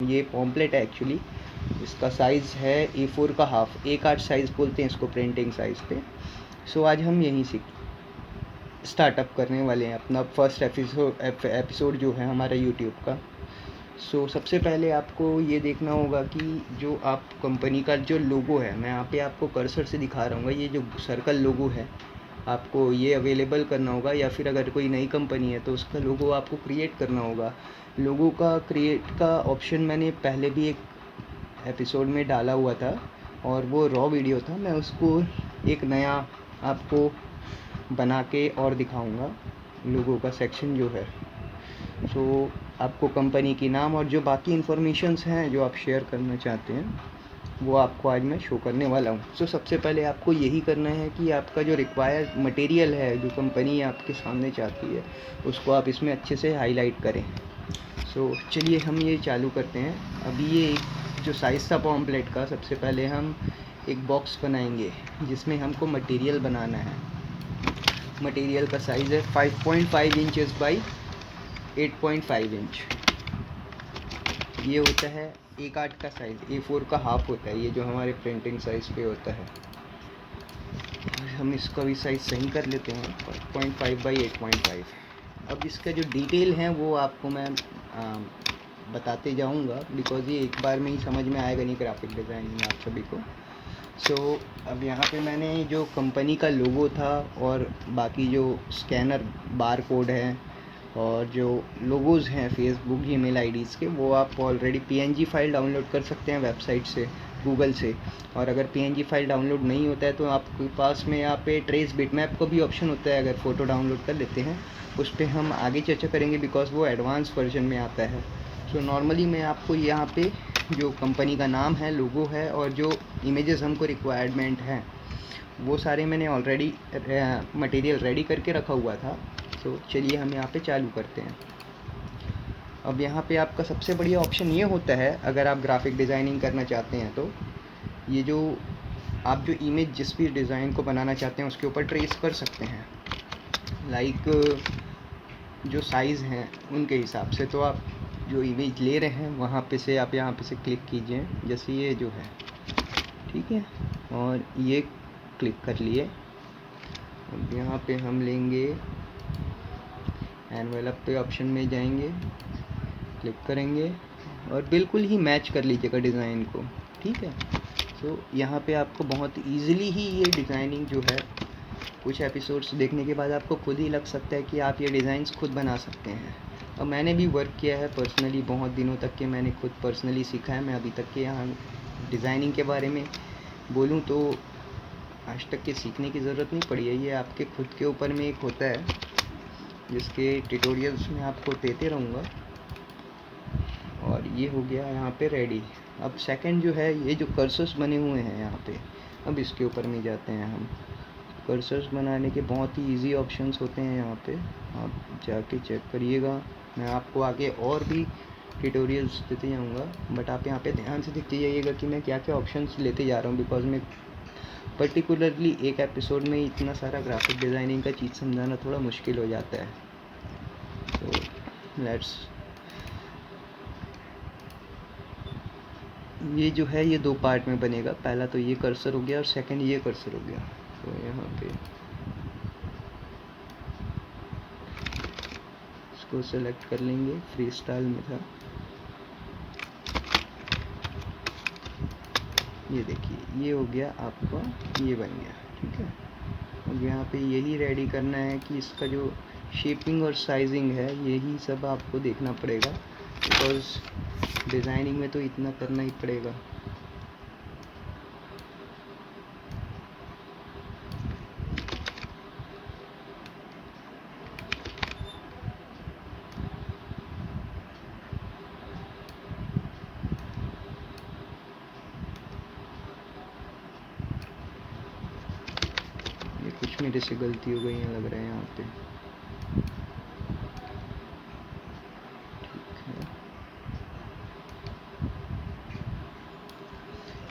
ये पॉम्पलेट है एक्चुअली, इसका साइज़ है A4 का हाफ, A8 साइज़ बोलते हैं इसको प्रिंटिंग साइज़ पे। सो आज हम यहीं से स्टार्टअप करने वाले हैं अपना फर्स्ट एपिसोड जो है हमारा यूट्यूब का। सो सबसे पहले आपको ये देखना होगा कि जो आप कंपनी का जो लोगो है, मैं यहाँ पे आपको कर्सर से दिखा रहा हूँ, ये जो सर्कल लोगो है आपको ये अवेलेबल करना होगा, या फिर अगर कोई नई कंपनी है तो उसका लोगो आपको क्रिएट करना होगा। लोगो का क्रिएट का ऑप्शन मैंने पहले भी एक एपिसोड में डाला हुआ था और वो रॉ वीडियो था, मैं उसको एक नया आपको बना के और दिखाऊंगा लोगों का सेक्शन जो है। सो आपको कंपनी की नाम और जो बाकी इन्फॉर्मेशंस हैं जो आप शेयर करना चाहते हैं वो आपको आज मैं शो करने वाला हूँ। सो सबसे पहले आपको यही करना है कि आपका जो रिक्वायर्ड मटेरियल है, जो कंपनी आपके सामने चाहती है, उसको आप इसमें अच्छे से हाईलाइट करें। सो चलिए हम ये चालू करते हैं। अभी ये जो साइज़ था पॉम्पलेट का, सबसे पहले हम एक बॉक्स बनाएंगे जिसमें हमको मटेरियल बनाना है। मटेरियल का साइज़ है 5.5 इंचेस बाई 8.5 इंच। ये होता है A8 का साइज़, A4 का हाफ होता है ये जो हमारे प्रिंटिंग साइज़ पे होता है। हम इसका भी साइज़ सही कर लेते हैं 5.5 बाई 8.5। अब इसका जो डिटेल है वो आपको मैं बताते जाऊंगा, बिकॉज़ ये एक बार में ही समझ में आएगा नहीं ग्राफिक डिज़ाइनिंग आप सभी को। सो अब यहाँ पे मैंने जो कंपनी का लोगो था और बाकी जो स्कैनर बार कोड है और जो लोगोज हैं फेसबुक ईमेल आईडीज़ के, वो आप ऑलरेडी PNG फाइल डाउनलोड कर सकते हैं वेबसाइट से, गूगल से। और अगर PNG फाइल डाउनलोड नहीं होता है तो आपके पास में यहाँ पे ट्रेस बिटमैप का भी ऑप्शन होता है, अगर फ़ोटो डाउनलोड कर लेते हैं। उस पर हम आगे चर्चा करेंगे बिकॉज़ वो एडवांस वर्जन में आता है। सो नॉर्मली मैं आपको यहाँ पे जो कंपनी का नाम है, लोगो है और जो इमेजेस हमको रिक्वायरमेंट हैं वो सारे मैंने ऑलरेडी मटेरियल रेडी करके रखा हुआ था। तो चलिए हम यहाँ पे चालू करते हैं। अब यहाँ पे आपका सबसे बढ़िया ऑप्शन ये होता है, अगर आप ग्राफिक डिज़ाइनिंग करना चाहते हैं तो ये जो आप जो इमेज जिस भी डिज़ाइन को बनाना चाहते हैं उसके ऊपर ट्रेस कर सकते हैं, लाइक जो साइज़ हैं उनके हिसाब से। तो आप जो इमेज ले रहे हैं वहाँ पे से आप यहाँ पे से क्लिक कीजिए, जैसे ये जो है, ठीक है, और ये क्लिक कर लिए। अब यहाँ पे हम लेंगे एनवेलप पे ऑप्शन में जाएंगे, क्लिक करेंगे और बिल्कुल ही मैच कर लीजिएगा डिज़ाइन को, ठीक है। तो यहाँ पे आपको बहुत इजीली ही ये डिज़ाइनिंग जो है, कुछ एपिसोड्स देखने के बाद आपको खुद ही लग सकता है कि आप ये डिज़ाइंस खुद बना सकते हैं। और मैंने भी वर्क किया है पर्सनली, बहुत दिनों तक के मैंने खुद पर्सनली सीखा है। मैं अभी तक के यहाँ डिज़ाइनिंग के बारे में बोलूँ तो आज तक के सीखने की ज़रूरत नहीं पड़ी है, ये आपके खुद के ऊपर में एक होता है जिसके ट्यूटोरियल्स में आपको देते रहूँगा। और ये हो गया यहाँ पे रेडी। अब सेकंड जो है, ये जो कर्सर्स बने हुए हैं यहाँ पे, अब इसके ऊपर में जाते हैं हम। कर्सर्स बनाने के बहुत ही इजी ऑप्शंस होते हैं यहाँ पे, आप जाके चेक करिएगा। मैं आपको आगे और भी ट्यूटोरियल्स देते जाऊँगा, बट आप यहाँ पे ध्यान से देखते जाइएगा कि मैं क्या क्या ऑप्शंस लेते जा रहा हूँ, बिकॉज मैं पर्टिकुलरली एक एपिसोड में इतना सारा ग्राफिक डिज़ाइनिंग का चीज़ समझाना थोड़ा मुश्किल हो जाता है। तो लेट्स, ये जो है ये दो पार्ट में बनेगा, पहला तो ये कर्सर हो गया और सेकंड ये कर्सर हो गया। तो यहाँ पे इसको सेलेक्ट कर लेंगे, फ्री स्टाइल में था, ये देखिए ये हो गया आपका, ये बन गया, ठीक है। अब यहाँ पे यही रेडी करना है कि इसका जो शेपिंग और साइजिंग है यही सब आपको देखना पड़ेगा, बिकॉज़ डिज़ाइनिंग में तो इतना करना ही पड़ेगा। ये कुछ मेरे से गलती हो गई है लग रहा है यहाँ पे, ठीक है।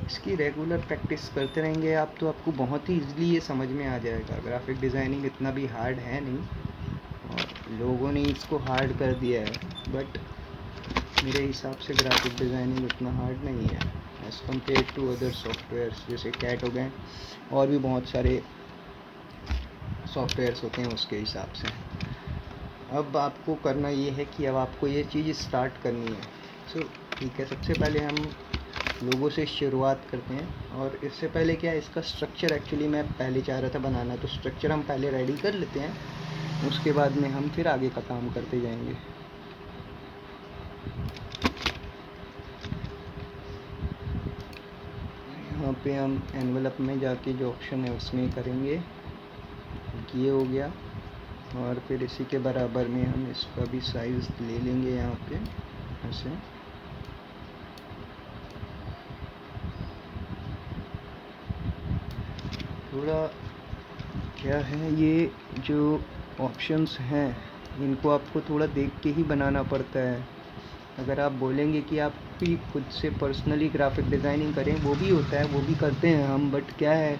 इसकी रेगुलर प्रैक्टिस करते रहेंगे आप तो आपको बहुत ही ईजिली ये समझ में आ जाएगा। ग्राफिक डिज़ाइनिंग इतना भी हार्ड है नहीं, और लोगों ने इसको हार्ड कर दिया है, बट मेरे हिसाब से ग्राफिक डिज़ाइनिंग उतना हार्ड नहीं है as compare to other softwares जैसे कैट हो गए, और भी बहुत सारे सॉफ्टवेयर्स होते हैं उसके हिसाब से। अब आपको करना ये है कि अब आपको ये चीज़ स्टार्ट करनी है। सो ठीक है, सबसे पहले हम लोगों से शुरुआत करते हैं। और इससे पहले क्या है, इसका स्ट्रक्चर एक्चुअली मैं पहले चाह रहा था बनाना, तो स्ट्रक्चर हम पहले रेडी कर लेते हैं, उसके बाद में हम फिर आगे का काम करते जाएंगे। यहाँ पे हम एनवेलप में जाके जो ऑप्शन है उसमें करेंगे, ये हो गया। और फिर इसी के बराबर में हम इसका भी साइज़ ले लेंगे यहाँ पे ऐसे। थोड़ा क्या है, ये जो ऑप्शंस हैं इनको आपको थोड़ा देख के ही बनाना पड़ता है। अगर आप बोलेंगे कि आप भी खुद से पर्सनली ग्राफिक डिज़ाइनिंग करें, वो भी होता है, वो भी करते हैं हम, बट क्या है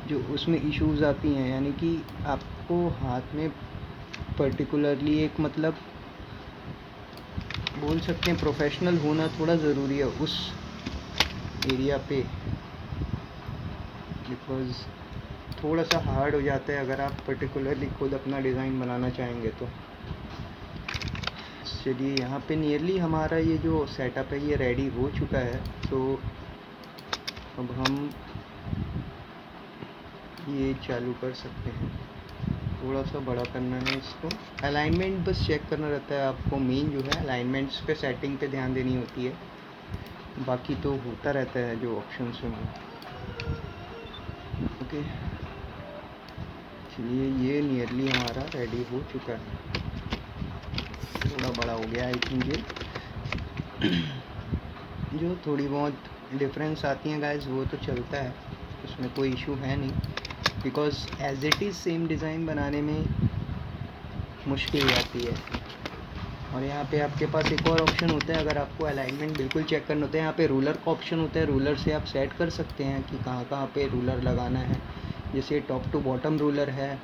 जो उसमें इश्यूज़ आती हैं, यानी कि आपको हाथ में पर्टिकुलरली एक मतलब बोल सकते हैं प्रोफेशनल होना थोड़ा ज़रूरी है उस एरिया पे, बिकॉज़ थोड़ा सा हार्ड हो जाता है अगर आप पर्टिकुलरली खुद अपना डिज़ाइन बनाना चाहेंगे तो। चलिए, यहाँ पे नियरली हमारा ये जो सेटअप है ये रेडी हो चुका है। तो अब हम ये चालू कर सकते हैं। थोड़ा सा बड़ा करना है इसको, अलाइनमेंट बस चेक करना रहता है आपको। मेन जो है अलाइनमेंट्स पे, सेटिंग पे ध्यान देनी होती है, बाकी तो होता रहता है जो ऑप्शंस हैं वो। ओके, चलिए ये नियरली हमारा रेडी हो चुका है। थोड़ा बड़ा हो गया आई थिंक ये। जो थोड़ी बहुत डिफरेंस आती हैं गाइस वो तो चलता है, उसमें कोई इशू है नहीं, because as it is same design बनाने में मुश्किल आती है। और यहाँ पे आपके पास एक और ऑप्शन होता है, अगर आपको अलाइनमेंट बिल्कुल चेक करना होता है, यहाँ पे रूलर का ऑप्शन होता है। रूलर से आप सेट कर सकते हैं कि कहाँ कहाँ पे रूलर लगाना है। जैसे टॉप टू बॉटम रूलर है,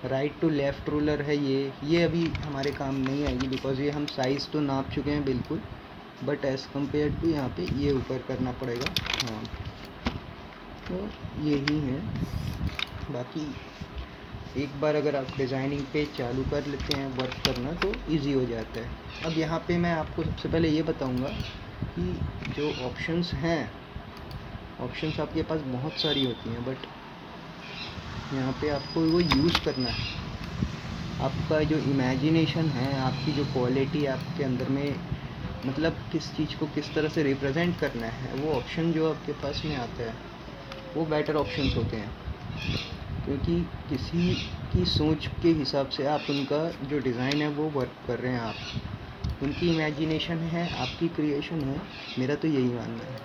राइट टू लेफ़्ट रूलर है। ये अभी हमारे काम नहीं आएगी, बिकॉज़ ये हम साइज़ तो नाप चुके हैं बिल्कुल, बट एज़ कम्पेयर टू यहाँ पे ये ऊपर करना पड़ेगा। हाँ, तो यही है। बाकी एक बार अगर आप डिज़ाइनिंग पे चालू कर लेते हैं वर्क करना तो इजी हो जाता है। अब यहाँ पे मैं आपको सबसे पहले ये बताऊँगा कि जो ऑप्शंस हैं, ऑप्शंस आपके पास बहुत सारी होती हैं, बट यहाँ पे आपको वो यूज़ करना है। आपका जो इमेजिनेशन है, आपकी जो क्वालिटी आपके अंदर में, मतलब किस चीज़ को किस तरह से रिप्रेजेंट करना है, वो ऑप्शन जो आपके पास में आता है वो बेटर ऑप्शंस होते हैं। क्योंकि किसी की सोच के हिसाब से आप उनका जो डिज़ाइन है वो वर्क कर रहे हैं, आप उनकी इमेजिनेशन है, आपकी क्रिएशन है। मेरा तो यही मानना है।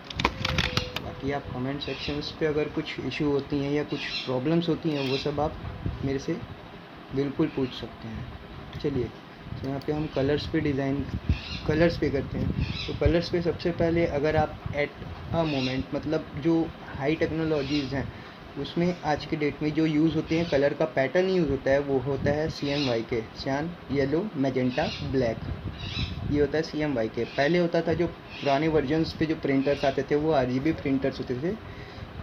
बाकी आप कमेंट सेक्शंस पे अगर कुछ इशू होती हैं या कुछ प्रॉब्लम्स होती हैं, वो सब आप मेरे से बिल्कुल पूछ सकते हैं। चलिए, तो यहाँ पे हम कलर्स पे करते हैं। तो कलर्स पे सबसे पहले अगर आप एट अ मोमेंट, मतलब जो हाई टेक्नोलॉजीज़ हैं उसमें आज के डेट में जो यूज़ होते हैं, कलर का पैटर्न यूज़ होता है, वो होता है CMYK, सियान, येलो, मैजेंटा, ब्लैक। ये होता है CMYK। पहले होता था, जो पुराने वर्जन्स पे जो प्रिंटर्स आते थे वो RGB प्रिंटर्स होते थे,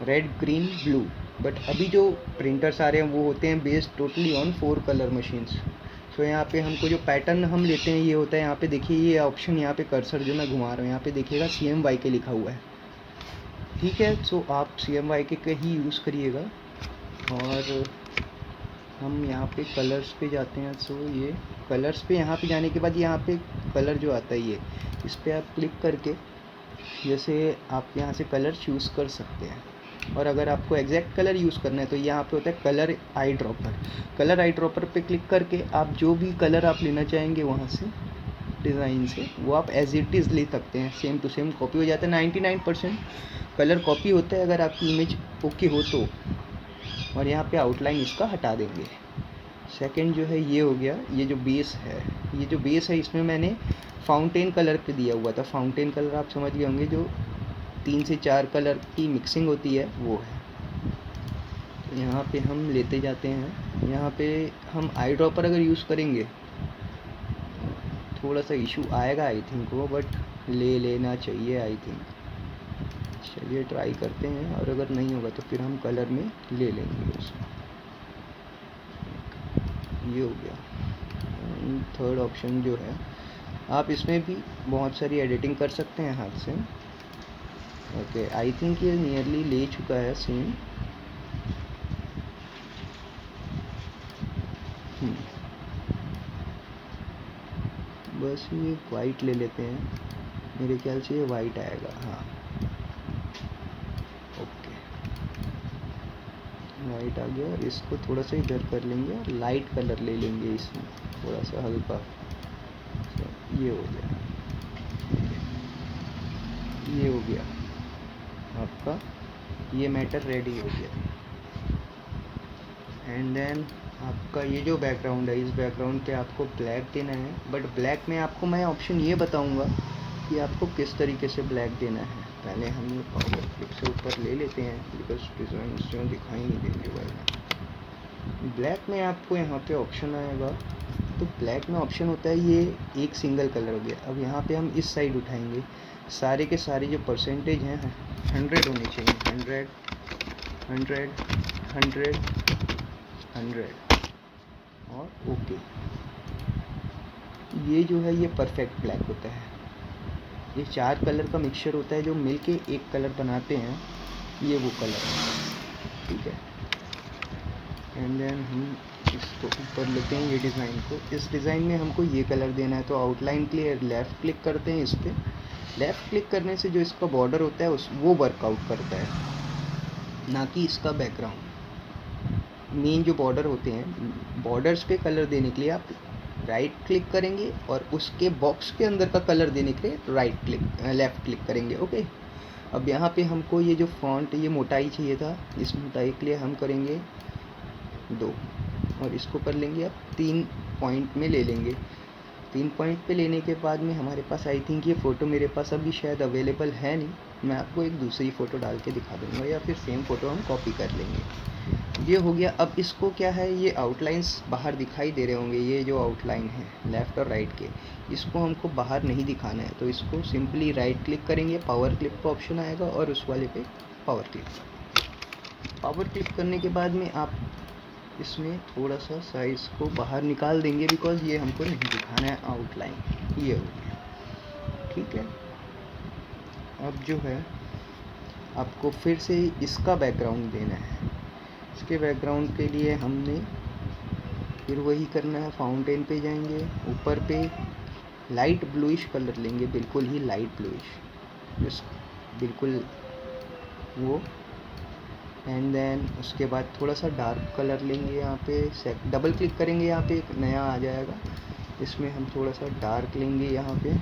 रेड, ग्रीन, ब्लू। बट अभी जो प्रिंटर्स आ रहे हैं वो होते हैं based totally on 4 colour machines. So यहाँ पे हमको जो पैटर्न हम लेते हैं ये होता है, यहाँ पे देखिए ये ऑप्शन, यहाँ पे कर्सर जो मैं घुमा रहा हूँ यहाँ पे देखिएगा CMYK लिखा हुआ है, ठीक है। सो आप CMYK का ही यूज़ करिएगा। और हम यहाँ पे कलर्स पे जाते हैं। सो ये कलर्स पे यहाँ पे जाने के बाद यहाँ पे कलर जो आता है ये, इस पर आप क्लिक करके जैसे आप यहाँ से कलर चूज़ कर सकते हैं। और अगर आपको एग्जैक्ट कलर यूज़ करना है तो यहाँ पे होता है colour eye dropper. Colour eye dropper पे क्लिक करके आप जो भी कलर आप लेना चाहेंगे वहाँ से डिज़ाइन से, वो आप एज इट इज़ ले सकते हैं। सेम टू सेम कॉपी हो जाता है। 99% कलर कॉपी होता है अगर आपकी इमेज ओके हो तो। और यहाँ पे आउटलाइन इसका हटा देंगे। सेकंड जो है ये हो गया, ये जो बेस है, ये जो बेस है इसमें मैंने फाउंटेन कलर पे दिया हुआ था। फाउंटेन कलर आप समझ गए होंगे, जो 3 से 4 कलर की मिक्सिंग होती है वो है। तो यहाँ पे हम लेते जाते हैं। यहाँ पे हम आई ड्रॉपर अगर यूज़ करेंगे थोड़ा सा इशू आएगा आई थिंक वो, बट ले लेना चाहिए आई थिंक। चलिए ट्राई करते हैं, और अगर नहीं होगा तो फिर हम कलर में ले लेंगे उसको। ये हो गया। थर्ड ऑप्शन जो है, आप इसमें भी बहुत सारी एडिटिंग कर सकते हैं हाथ से। ओके, आई थिंक ये नियरली ले चुका है सीन। बस ये वाइट ले लेते हैं, मेरे ख्याल से ये वाइट आएगा। हाँ, ओके, वाइट आ गया। और इसको थोड़ा सा इधर कर लेंगे और लाइट कलर ले लेंगे इसमें, थोड़ा सा हल्का। ये हो गया, ये हो गया आपका, ये मैटर रेडी हो गया। एंड देन आपका ये जो बैकग्राउंड है, इस बैकग्राउंड पे आपको ब्लैक देना है, बट ब्लैक में आपको मैं ऑप्शन ये बताऊंगा कि आपको किस तरीके से ब्लैक देना है। पहले हम ये पावर क्लिप से ऊपर ले लेते हैं, बिकॉज डिज़ाइन जो दिखाई नहीं देंगे वरना। ब्लैक में आपको यहाँ पे ऑप्शन आएगा, तो ब्लैक में ऑप्शन होता है ये एक सिंगल कलर हो गया। अब यहाँ पे हम इस साइड उठाएंगे, सारे के सारे जो परसेंटेज हैं 100 होने चाहिए। 100 100 100 100 और ओके। ये जो है ये परफेक्ट ब्लैक होता है। ये 4 कलर का मिक्सचर होता है जो मिलके एक कलर बनाते हैं, ये वो कलर है, ठीक है। एंड देन हम इसको ऊपर लेते हैं, ये डिज़ाइन को। इस डिज़ाइन में हमको ये कलर देना है, तो आउटलाइन के लिए लेफ़्ट क्लिक करते हैं इस पर। लेफ़्ट क्लिक करने से जो इसका बॉर्डर होता है वो वर्कआउट करता है, ना कि इसका बैकग्राउंड। मेन जो बॉर्डर होते हैं, बॉर्डर्स पे कलर देने के लिए आप राइट क्लिक करेंगे, और उसके बॉक्स के अंदर का कलर देने के लिए लेफ़्ट क्लिक करेंगे। ओके, अब यहाँ पे हमको ये जो फॉन्ट, ये मोटाई चाहिए था, इस मोटाई के लिए हम करेंगे 2, और इसको कर लेंगे अब 3 पॉइंट में ले लेंगे। 3 पॉइंट पे लेने के बाद में हमारे पास आई थिंक ये फ़ोटो मेरे पास अभी शायद अवेलेबल है नहीं, मैं आपको एक दूसरी फ़ोटो डाल के दिखा दूँगा, या फिर सेम फ़ोटो हम कॉपी कर लेंगे। ये हो गया। अब इसको क्या है, ये आउटलाइंस बाहर दिखाई दे रहे होंगे, ये जो आउटलाइन है लेफ़्ट और राइट के, इसको हमको बाहर नहीं दिखाना है, तो इसको सिंपली राइट क्लिक करेंगे, पावर क्लिप का ऑप्शन आएगा, और उस वाले पे पावर क्लिक करने के बाद में आप इसमें थोड़ा सा साइज़ को बाहर निकाल देंगे, बिकॉज़ ये हमको नहीं दिखाना है आउटलाइन। ये हो गया, ठीक है। अब जो है आपको फिर से इसका बैकग्राउंड देना है। इसके बैकग्राउंड के लिए हमने फिर वही करना है, फाउंटेन पे जाएंगे, ऊपर पे लाइट ब्लूइश कलर लेंगे, बिल्कुल ही लाइट ब्लूइश, बिल्कुल वो। एंड देन उसके बाद थोड़ा सा डार्क कलर लेंगे, यहाँ पे डबल क्लिक करेंगे, यहाँ पे एक नया आ जाएगा, इसमें हम थोड़ा सा डार्क लेंगे, यहाँ पे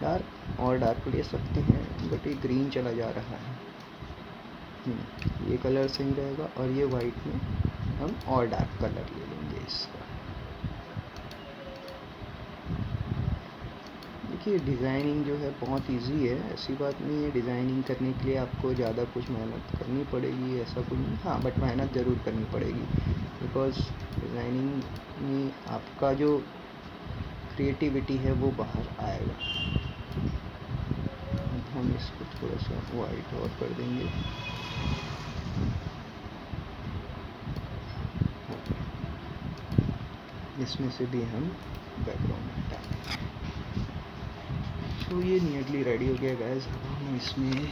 डार्क और डार्क ले सकते हैं, बट ये ग्रीन चला जा रहा है। ये कलर सही रहेगा, और ये वाइट में हम और डार्क कलर ले लेंगे इसका। देखिए डिज़ाइनिंग जो है बहुत इजी है, ऐसी बात नहीं है। डिज़ाइनिंग करने के लिए आपको ज़्यादा कुछ मेहनत करनी पड़ेगी, ऐसा कुछ नहीं। हाँ, बट मेहनत ज़रूर करनी पड़ेगी, बिकॉज़ डिज़ाइनिंग में आपका जो क्रिएटिविटी है वो बाहर आएगा। अब हम इसको थोड़ा सा वाइट और कर देंगे। इसमें से भी हम बैकग्राउंड हटाएंगे। तो ये नियरली रेडी हो गया गाइस। अब हम इसमें